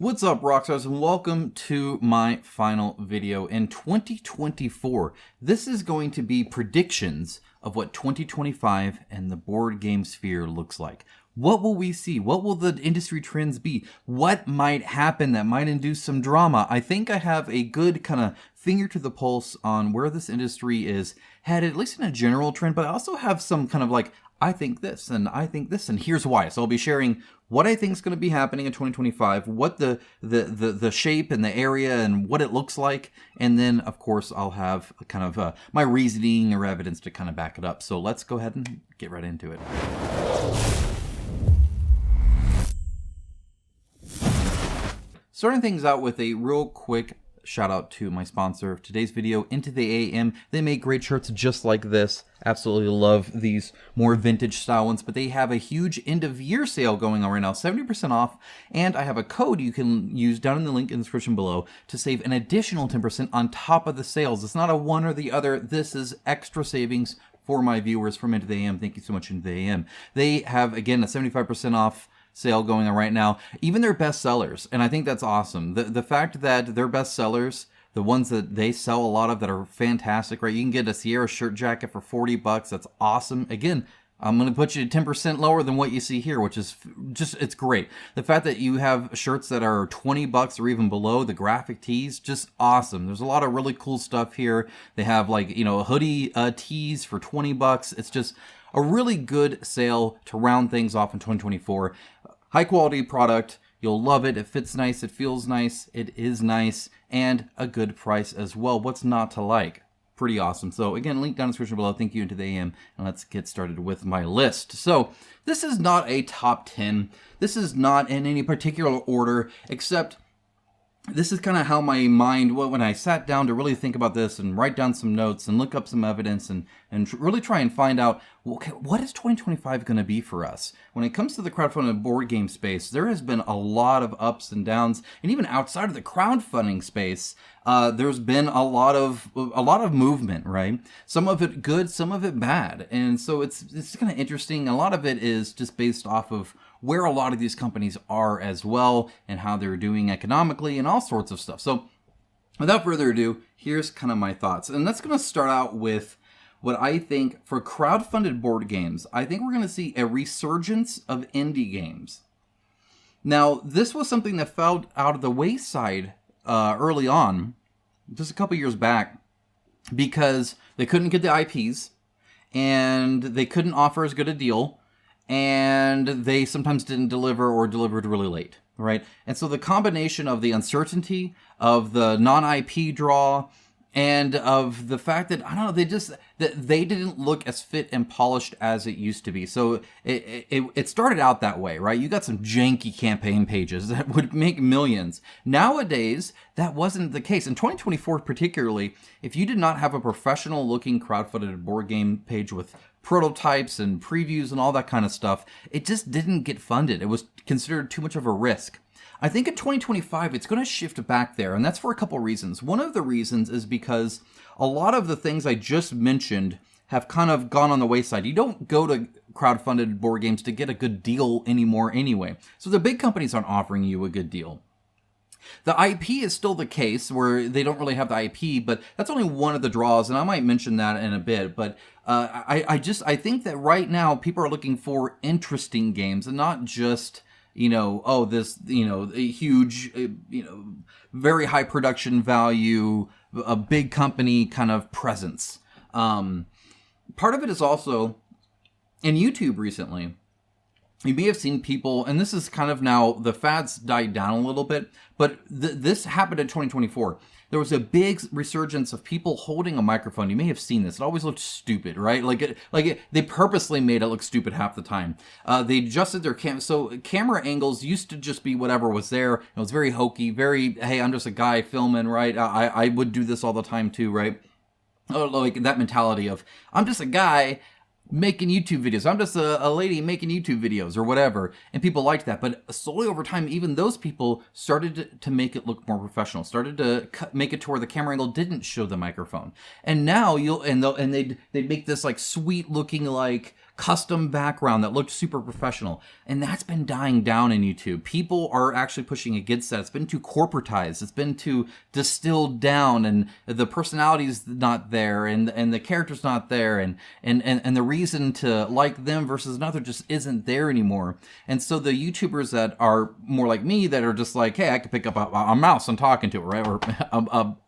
What's up, Rockstars, and welcome to my final video in 2024. This is going to be predictions of what 2025 and the board game sphere looks like. What will we see? What will the industry trends be? What might happen that might induce some drama? I think I have a good kind of finger to the pulse on where this industry is headed, at least in a general trend, but I also have some kind of like, I think this, and I think this, and here's why. So I'll be sharing what I think is going to be happening in 2025, what the shape and the area and what it looks like, and then, of course, I'll have kind of my reasoning or evidence to kind of back it up. So let's go ahead and get right into it. Starting things out with a real quick shout out to my sponsor of today's video, Into the AM. They make great shirts just like this. Absolutely love these more vintage style ones, but they have a huge end of year sale going on right now, 70% off, and I have a code you can use down in the link in the description below to save an additional 10% on top of the sales. It's not a one or the other. This is extra savings for my viewers from Into the AM. Thank you so much, Into the AM. They have, again, a 75% off sale going on right now, even their best sellers, and I think that's awesome. The fact that their best sellers, the ones that they sell a lot of that are fantastic, right? You can get a Sierra shirt jacket for $40. That's awesome. Again, I'm going to put you 10% lower than what you see here, which is just, it's great. The fact that you have shirts that are $20 or even below, the graphic tees, just awesome. There's a lot of really cool stuff here. They have like, you know, hoodie tees for $20. It's just a really good sale to round things off in 2024. High quality product. You'll love it. It fits nice. It feels nice. It is nice. And a good price as well. What's not to like? Pretty awesome. So again, link down in the description below. Thank you, Into the AM. And let's get started with my list. So this is not a top 10. This is not in any particular order, except this is kind of how my mind, when I sat down to really think about this and write down some notes and look up some evidence and really try and find out, okay, what is 2025 going to be for us? When it comes to the crowdfunded board game space, there has been a lot of ups and downs, and even outside of the crowdfunding space, there's been a lot of movement, right? Some of it good, some of it bad, and so it's kind of interesting. A lot of it is just based off of where a lot of these companies are as well, and how they're doing economically and all sorts of stuff. So without further ado, here's kind of my thoughts. And that's going to start out with what I think for crowdfunded board games. I think we're going to see a resurgence of indie games. Now, this was something that fell out of the wayside early on, just a couple years back, because they couldn't get the IPs, and they couldn't offer as good a deal, and they sometimes didn't deliver or delivered really late, right? And so the combination of the uncertainty, of the non-IP draw, and of the fact that, I don't know, they didn't look as fit and polished as it used to be. So it started out that way, right? You got some janky campaign pages that would make millions. Nowadays, that wasn't the case. In 2024 particularly, if you did not have a professional looking crowdfunded board game page with prototypes and previews and all that kind of stuff, it just didn't get funded. It was considered too much of a risk. I think in 2025, it's going to shift back there, and that's for a couple reasons. One of the reasons is because a lot of the things I just mentioned have kind of gone on the wayside. You don't go to crowdfunded board games to get a good deal anymore anyway. So the big companies aren't offering you a good deal. The IP is still the case where they don't really have the IP, but that's only one of the draws, and I might mention that in a bit. But I think that right now people are looking for interesting games and not just, you know, oh, this, you know, a huge, you know, very high production value, a big company kind of presence. Part of it is also in YouTube recently. You may have seen people, and this is kind of now, the fads died down a little bit, but this happened in 2024. There was a big resurgence of people holding a microphone. You may have seen this. It always looked stupid, right? They purposely made it look stupid half the time. They adjusted their so camera angles used to just be whatever was there. It was very hokey, very, hey, I'm just a guy filming, right? I would do this all the time too, right? Oh, like that mentality of, I'm just a guy making YouTube videos. I'm just a lady making YouTube videos or whatever. And people liked that. But slowly over time, even those people started to make it look more professional, started to make it to where the camera angle didn't show the microphone. And now they'd make this like sweet looking like custom background that looked super professional. And that's been dying down in YouTube. People are actually pushing against that. It's been too corporatized. It's been too distilled down, and the personality's not there, and the character's not there, and the reason to like them versus another just isn't there anymore. And so the YouTubers that are more like me, that are just like, hey, I could pick up a mouse and talking to it, right? Or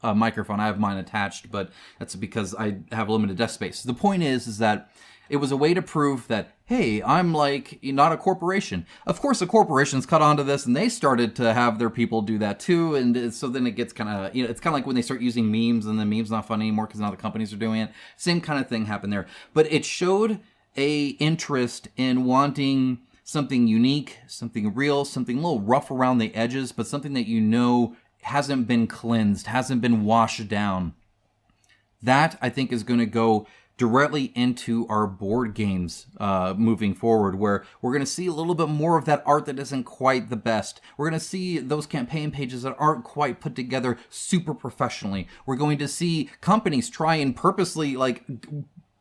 a microphone. I have mine attached, but that's because I have limited desk space. The point is that it was a way to prove that, hey, I'm like not a corporation. Of course, the corporations caught on to this, and they started to have their people do that too. And so then it gets kind of, it's kind of like when they start using memes, and the meme's not funny anymore because now the companies are doing it. Same kind of thing happened there. But it showed a interest in wanting something unique, something real, something a little rough around the edges, but something that hasn't been cleansed, hasn't been washed down. That, I think, is going to go directly into our board games moving forward, where we're going to see a little bit more of that art that isn't quite the best. We're going to see those campaign pages that aren't quite put together super professionally. We're going to see companies try and purposely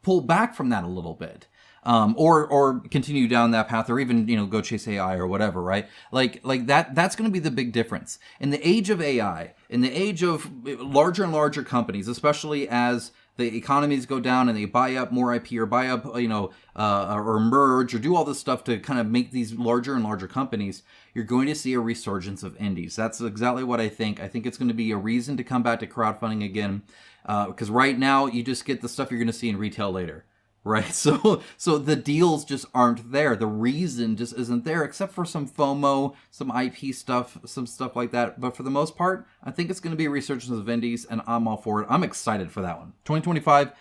pull back from that a little bit. Or continue down that path, or even, go chase AI or whatever, right? Like that's going to be the big difference. In the age of AI, in the age of larger and larger companies, especially as the economies go down and they buy up more IP, or buy up, or merge, or do all this stuff to kind of make these larger and larger companies, you're going to see a resurgence of indies. That's exactly what I think. I think it's going to be a reason to come back to crowdfunding again, because right now you just get the stuff you're going to see in retail later. Right, so the deals just aren't there. The reason just isn't there, except for some FOMO, some IP stuff, some stuff like that. But for the most part, I think it's going to be a resurgence of indies, and I'm all for it. I'm excited for that one. 2025,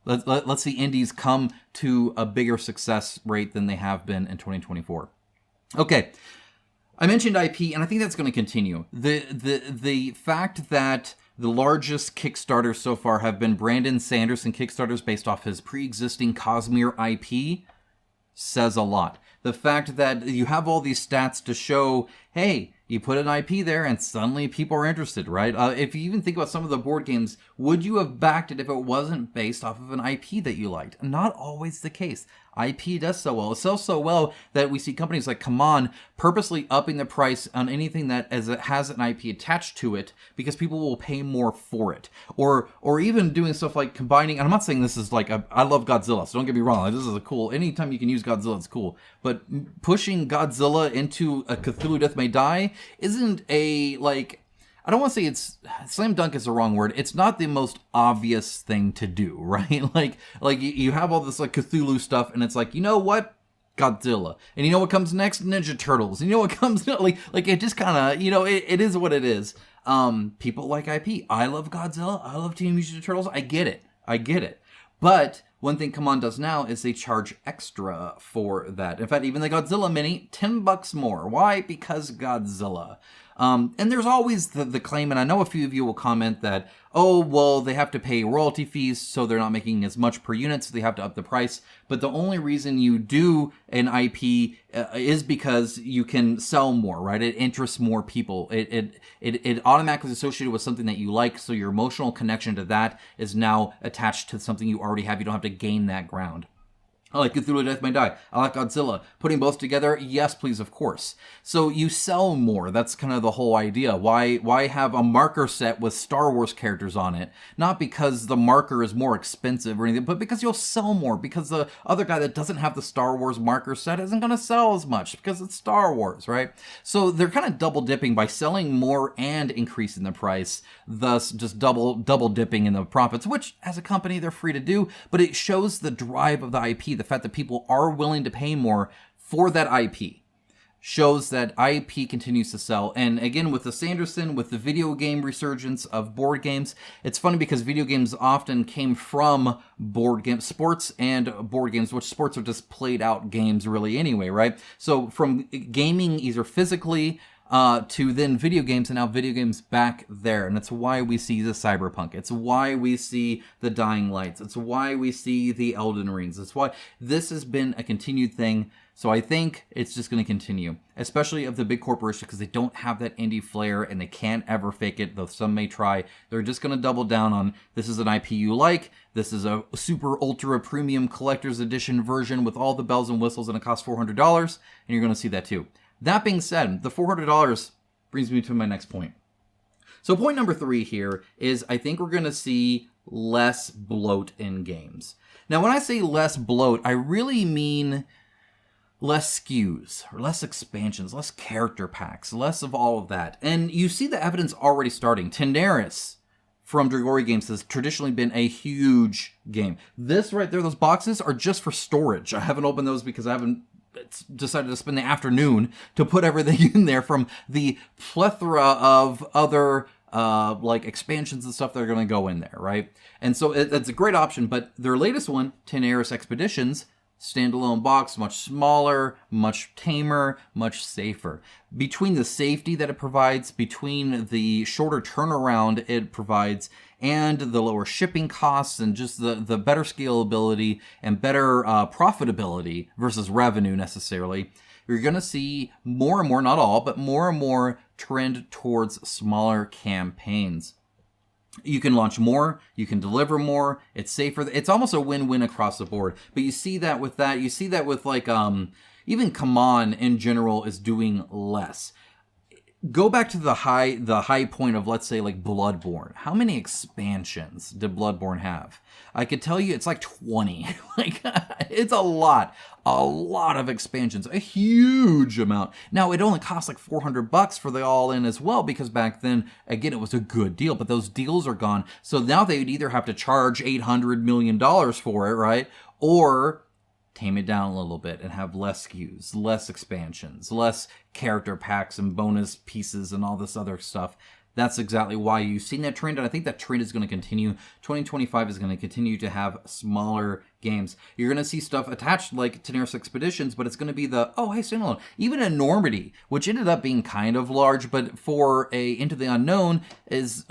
let's see indies come to a bigger success rate than they have been in 2024. Okay, I mentioned IP, and I think that's going to continue. The fact that the largest Kickstarters so far have been Brandon Sanderson Kickstarters based off his pre-existing Cosmere IP says a lot. The fact that you have all these stats to show, hey, you put an IP there and suddenly people are interested, right? If you even think about some of the board games, would you have backed it if it wasn't based off of an IP that you liked? Not always the case. IP does so well. It sells so well that we see companies like Come On purposely upping the price on anything that has an IP attached to it, because people will pay more for it. Or even doing stuff like combining, and I'm not saying this is like, I love Godzilla, so don't get me wrong, like, this is a cool, anytime you can use Godzilla, it's cool. But pushing Godzilla into a Cthulhu Death May Die isn't I don't want to say it's slam dunk is the wrong word. It's not the most obvious thing to do, right? Like you have all this like Cthulhu stuff, and it's like, you know what? Godzilla. And you know what comes next? Ninja Turtles. And you know what comes like it just kind of, it is what it is. People like IP. I love Godzilla. I love Teenage Mutant Ninja Turtles. I get it. But one thing Come On does now is they charge extra for that. In fact, even the Godzilla Mini, $10 more. Why? Because Godzilla. And there's always the claim, and I know a few of you will comment that, oh, well, they have to pay royalty fees, so they're not making as much per unit, so they have to up the price. But the only reason you do an IP is because you can sell more, right? It interests more people. It automatically is associated with something that you like, so your emotional connection to that is now attached to something you already have. You don't have to gain that ground. I like Cthulhu Death May Die. I like Godzilla. Putting both together? Yes, please, of course. So you sell more. That's kind of the whole idea. Why have a marker set with Star Wars characters on it? Not because the marker is more expensive or anything, but because you'll sell more. Because the other guy that doesn't have the Star Wars marker set isn't going to sell as much because it's Star Wars, right? So they're kind of double dipping by selling more and increasing the price, thus just double dipping in the profits, which as a company they're free to do, but it shows the drive of the IP. The fact that people are willing to pay more for that IP shows that IP continues to sell. And again, with the Sanderson, with the video game resurgence of board games, it's funny because video games often came from board games, sports and board games, which sports are just played out games really anyway, right? So from gaming either physically to then video games, and now video games back there. And it's why we see the Cyberpunk. It's why we see the Dying Lights. It's why we see the Elden Rings. It's why this has been a continued thing So I think it's just going to continue, especially of the big corporations, because they don't have that indie flair and they can't ever fake it, though some may try. They're just going to double down on, this is an IP you like, this is a super ultra premium collector's edition version with all the bells and whistles, and it costs $400, and you're going to see that too. That being said, the $400 brings me to my next point. So point number 3 here is I think we're going to see less bloat in games. Now, when I say less bloat, I really mean less SKUs, or less expansions, less character packs, less of all of that. And you see the evidence already starting. Tenaris from Dragori Games has traditionally been a huge game. This right there, those boxes are just for storage. I haven't opened those because I haven't decided to spend the afternoon to put everything in there from the plethora of other like expansions and stuff that are going to go in there, right? And so it's a great option, but their latest one, Tenaris Expeditions, standalone box, much smaller, much tamer, much safer. Between the safety that it provides, between the shorter turnaround it provides, and the lower shipping costs, and just the better scalability and better profitability versus revenue necessarily, you're going to see more and more, not all, but more and more trend towards smaller campaigns. You can launch more, you can deliver more, it's safer. It's almost a win-win across the board. But you see that with that, you see that with like, even Kaman in general is doing less. Go back to the high point of, let's say, like Bloodborne. How many expansions did Bloodborne have? I could tell you it's like 20. Like, it's a lot of expansions, a huge amount. Now, it only costs like $400 for the all-in as well, because back then, again, it was a good deal, but those deals are gone. So now they would either have to charge $800 million for it, right? Or tame it down a little bit and have less SKUs, less expansions, less character packs and bonus pieces and all this other stuff. That's exactly why you've seen that trend, and I think that trend is going to continue. 2025 is going to continue to have smaller games. You're going to see stuff attached like Tenaris Expeditions, but it's going to be the, oh, hey, standalone. Even Enormity, which ended up being kind of large, but for a Into the Unknown, is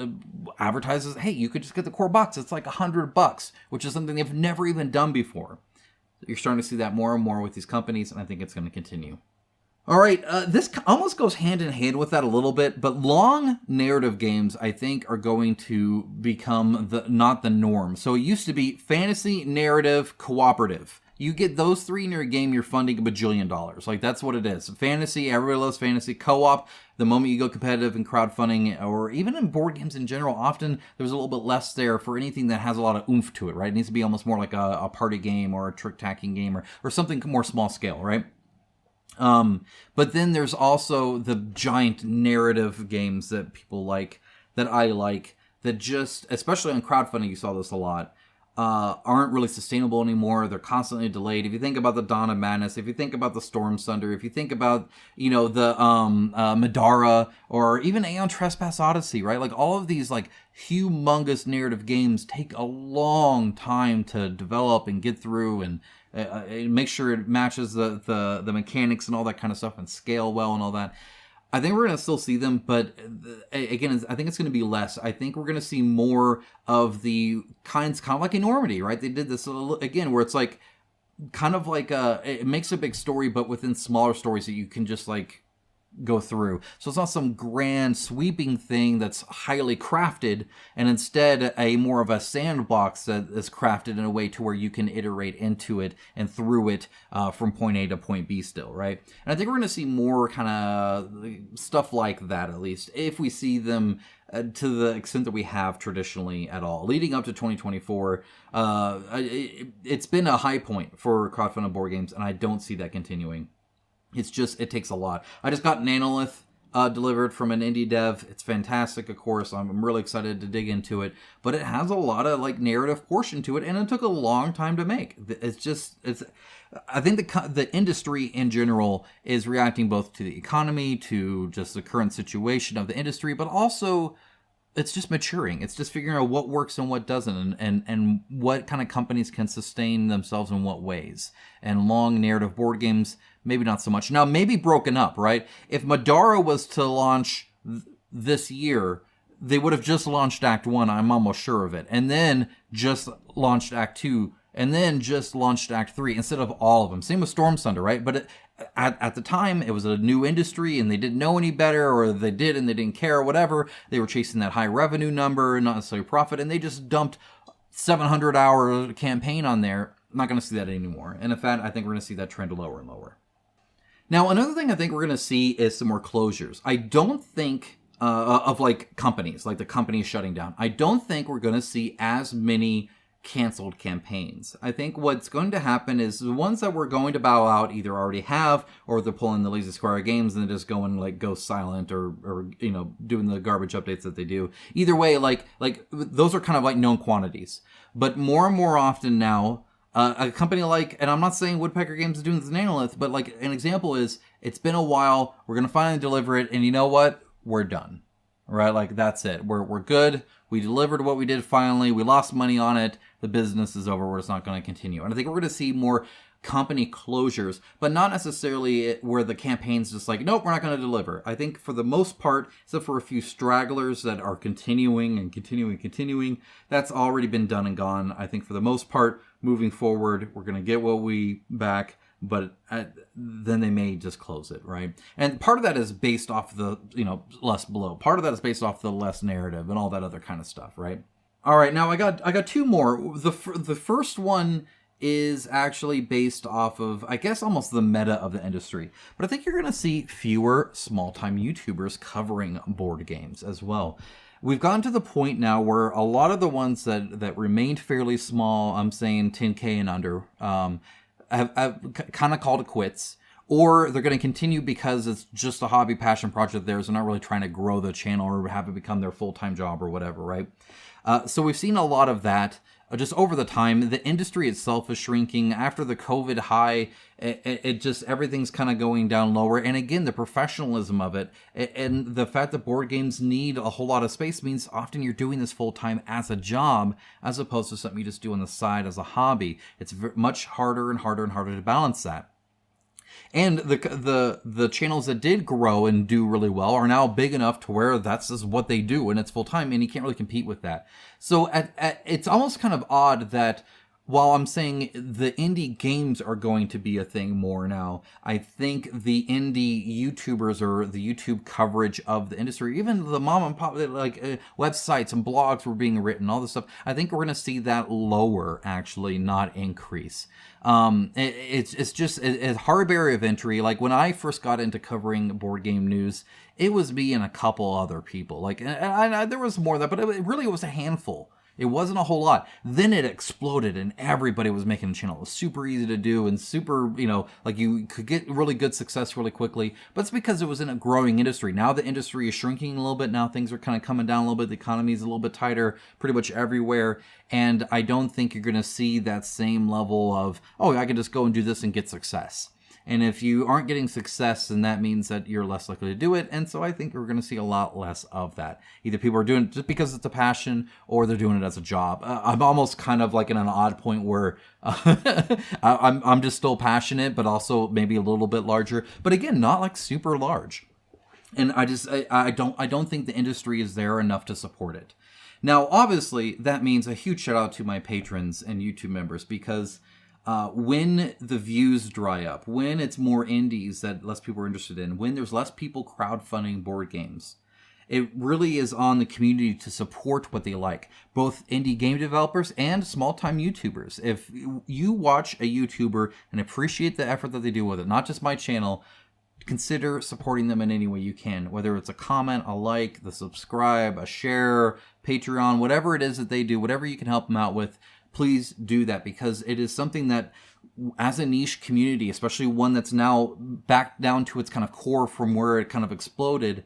advertises, hey, you could just get the core box. It's like $100, which is something they've never even done before. You're starting to see that more and more with these companies, and I think it's going to continue. All right, this almost goes hand in hand with that a little bit, but long narrative games, I think, are going to become not the norm. So it used to be fantasy, narrative, cooperative. You get those three in your game, you're funding $1 bajillion. Like, that's what it is. Fantasy, everybody loves fantasy. Co-op, the moment you go competitive in crowdfunding, or even in board games in general, often there's a little bit less there for anything that has a lot of oomph to it, right? It needs to be almost more like a party game or a trick-tacking game or something more small scale, right? But then there's also the giant narrative games that people like, that I like, that just, especially on crowdfunding, you saw this a lot, aren't really sustainable anymore. They're constantly delayed. If you think about the Dawn of Madness, if you think about the Storm Sunder, if you think about, you know, the Madara, or even Aeon Trespass Odyssey, right? Like, all of these, like, humongous narrative games take a long time to develop and get through, and make sure it matches the mechanics and all that kind of stuff, and scale well and all that. I think we're going to still see them, but again, I think it's going to be less. I think we're going to see more of the kinds, kind of like Enormity, right? They did this again, where it's like, kind of like, it makes a big story, but within smaller stories that you can just like go through. So it's not some grand sweeping thing that's highly crafted, and instead a more of a sandbox that is crafted in a way to where you can iterate into it and through it from point A to point B still, right? And I think we're going to see more kind of stuff like that, at least, if we see them to the extent that we have traditionally at all. Leading up to 2024, it's been a high point for crowdfunded board games, and I don't see that continuing. It's just, it takes a lot. I just got Nanolith delivered from an indie dev. It's fantastic, of course. I'm really excited to dig into it. But it has a lot of like narrative portion to it, and it took a long time to make. I think the industry in general is reacting both to the economy, to just the current situation of the industry, but also it's just maturing. It's just figuring out what works and what doesn't, and what kind of companies can sustain themselves in what ways. And long narrative board games, maybe not so much. Now, maybe broken up, right? If Madara was to launch this year, they would have just launched Act 1, I'm almost sure of it, and then just launched Act 2 and then just launched Act 3 instead of all of them. Same with Storm Thunder, right? But at the time, it was a new industry and they didn't know any better, or they did and they didn't care or whatever. They were chasing that high revenue number, not necessarily profit, and they just dumped 700-hour campaign on there. I'm not going to see that anymore. And in fact, I think we're going to see that trend lower and lower. Now, another thing I think we're going to see is some more closures. I don't think of like companies, like the companies shutting down. I don't think we're going to see as many canceled campaigns. I think what's going to happen is the ones that we're going to bow out either already have, or they're pulling the Lazy Square games and just going like go silent, or you know, doing the garbage updates that they do. Either way, like those are kind of like known quantities. But more and more often now, a company like, and I'm not saying Woodpecker Games is doing this in Analyth, but like an example is, it's been a while, we're going to finally deliver it, and you know what? We're done. Right? Like, that's it. We're good. We delivered what we did finally. We lost money on it. The business is over. We're just not going to continue. And I think we're going to see more company closures, but not necessarily where the campaign's just like, nope, we're not going to deliver. I think for the most part, except for a few stragglers that are continuing, that's already been done and gone. I think for the most part, moving forward, we're going to get what we back, but then they may just close it, right? And part of that is based off the, you know, less Bloat. Part of that is based off the less narrative and all that other kind of stuff, right? All right, now I got two more. The first one is actually based off of, I guess, almost the meta of the industry. But I think you're going to see fewer small-time YouTubers covering board games as well. We've gotten to the point now where a lot of the ones that remained fairly small, I'm saying 10K and under, have kind of called it quits. Or they're going to continue because it's just a hobby passion project of theirs. They're not really trying to grow the channel or have it become their full-time job or whatever, right? So we've seen a lot of that just over the time. The industry itself is shrinking. After the COVID high, it just, everything's kind of going down lower. And again, the professionalism of it and the fact that board games need a whole lot of space means often you're doing this full time as a job, as opposed to something you just do on the side as a hobby. It's much harder and harder and harder to balance that. And the channels that did grow and do really well are now big enough to where that's just what they do, and it's full time, and you can't really compete with that. So it's almost kind of odd that while I'm saying the indie games are going to be a thing more now, I think the indie YouTubers or the YouTube coverage of the industry, even the mom and pop, like websites and blogs were being written, all this stuff, I think we're going to see that lower, actually, not increase. It's just a hard barrier of entry. Like when I first got into covering board game news, it was me and a couple other people. Like, and there was more of that, but it really was a handful. It wasn't a whole lot. Then it exploded and everybody was making a channel. It was super easy to do and super, you know, like you could get really good success really quickly. But it's because it was in a growing industry. Now the industry is shrinking a little bit. Now things are kind of coming down a little bit. The economy is a little bit tighter pretty much everywhere. And I don't think you're going to see that same level of, oh, I can just go and do this and get success. And if you aren't getting success, then that means that you're less likely to do it. And so I think we're going to see a lot less of that. Either people are doing it just because it's a passion, or they're doing it as a job. I'm almost kind of like in an odd point where I'm just still passionate, but also maybe a little bit larger. But again, not like super large. And I don't think the industry is there enough to support it. Now, obviously, that means a huge shout out to my patrons and YouTube members, because when the views dry up, when it's more indies that less people are interested in, when there's less people crowdfunding board games, it really is on the community to support what they like, both indie game developers and small-time YouTubers. If you watch a YouTuber and appreciate the effort that they do with it, not just my channel, consider supporting them in any way you can, whether it's a comment, a like, the subscribe, a share, Patreon, whatever it is that they do, whatever you can help them out with. Please do that, because it is something that, as a niche community, especially one that's now back down to its kind of core from where it kind of exploded,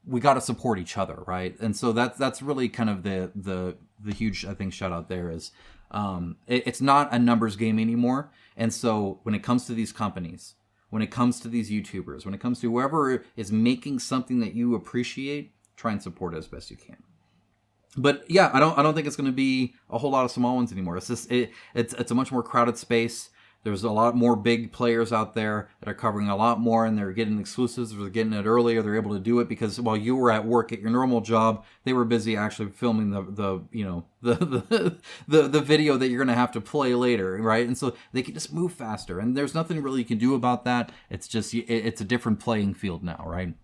we got to support each other, right? And so that's really kind of the huge, I think, shout out there is it's not a numbers game anymore. And so when it comes to these companies, when it comes to these YouTubers, when it comes to whoever is making something that you appreciate, try and support it as best you can. But yeah, I don't think it's going to be a whole lot of small ones anymore. It's just it's a much more crowded space. There's a lot more big players out there that are covering a lot more, and they're getting exclusives, or they're getting it earlier. They're able to do it because while you were at work at your normal job, they were busy actually filming the video that you're going to have to play later, right? And so they can just move faster, and there's nothing really you can do about that. It's just, it's a different playing field now, right?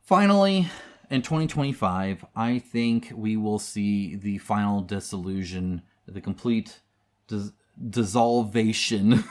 Finally, in 2025, I think we will see the final dissolution, the complete dissolvation.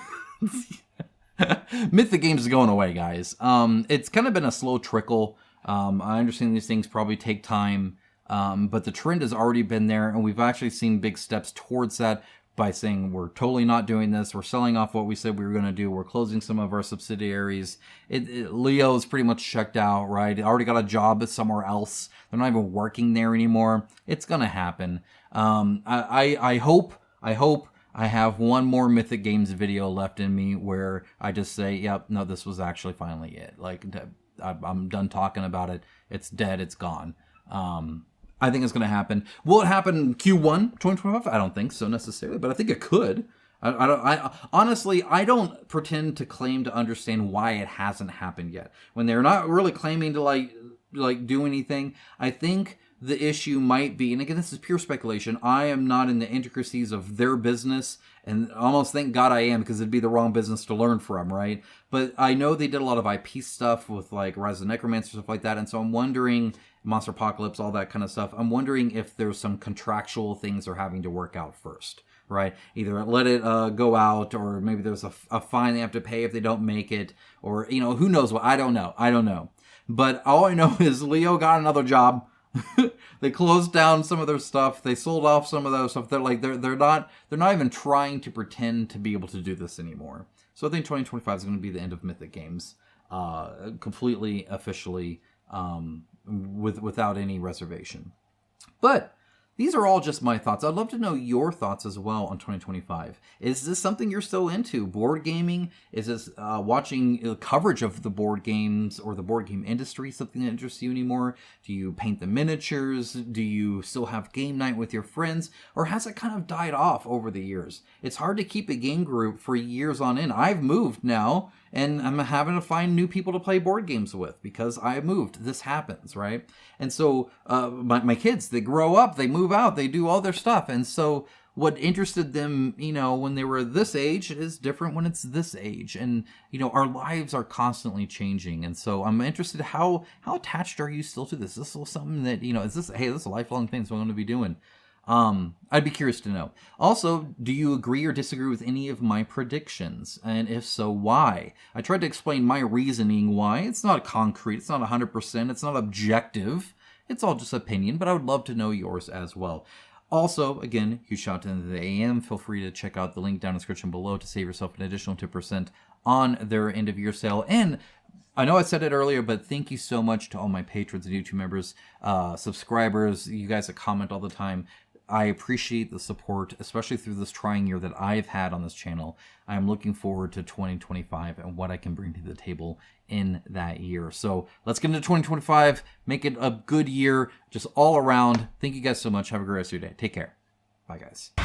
Mythic Games is going away, guys. It's kind of been a slow trickle. I understand these things probably take time, but the trend has already been there, and we've actually seen big steps towards that by saying we're totally not doing this. We're selling off what we said we were going to do. We're closing some of our subsidiaries. Leo's pretty much checked out, right? Already got a job somewhere else. They're not even working there anymore. It's going to happen. I hope I have one more Mythic Games video left in me where I just say, yep, no, this was actually finally it. Like, I'm done talking about it. It's dead. It's gone. I think it's going to happen. Will it happen Q1 2025? I don't think so necessarily, but I think it could. Honestly, I don't pretend to claim to understand why it hasn't happened yet. When they're not really claiming to like do anything, I think the issue might be, and again, this is pure speculation. I am not in the intricacies of their business, and almost thank God I am, because it'd be the wrong business to learn from, right? But I know they did a lot of IP stuff with like Rise of the Necromancer, stuff like that, and so I'm wondering, Monster Apocalypse, all that kind of stuff, I'm wondering if there's some contractual things they're having to work out first, right? Either let it go out, or maybe there's a fine they have to pay if they don't make it, or, you know, who knows what. I don't know. But all I know is Leo got another job. They closed down some of their stuff. They sold off some of their stuff. They're not even trying to pretend to be able to do this anymore. So I think 2025 is going to be the end of Mythic Games, completely, officially, without any reservation. But these are all just my thoughts. I'd love to know your thoughts as well on 2025. Is this something you're still into? Board gaming? Is this watching coverage of the board games or the board game industry something that interests you anymore? Do you paint the miniatures? Do you still have game night with your friends? Or has it kind of died off over the years? It's hard to keep a game group for years on end. I've moved now, and I'm having to find new people to play board games with because I moved. This happens, right? And so my kids, they grow up, they move out, they do all their stuff. And so what interested them, you know, when they were this age is different when it's this age. And, you know, our lives are constantly changing. And so I'm interested, how attached are you still to this? Is this still something that, you know, is this a lifelong thing that's what I'm going to be doing? I'd be curious to know. Also, do you agree or disagree with any of my predictions? And if so, why? I tried to explain my reasoning why. It's not concrete. It's not 100%. It's not objective. It's all just opinion, but I would love to know yours as well. Also, again, huge shout out to the AM. Feel free to check out the link down in the description below to save yourself an additional 2% on their end of year sale. And I know I said it earlier, but thank you so much to all my patrons and YouTube members, subscribers, you guys that comment all the time. I appreciate the support, especially through this trying year that I've had on this channel. I'm looking forward to 2025 and what I can bring to the table in that year. So let's get into 2025, make it a good year, just all around. Thank you guys so much. Have a great rest of your day. Take care. Bye, guys.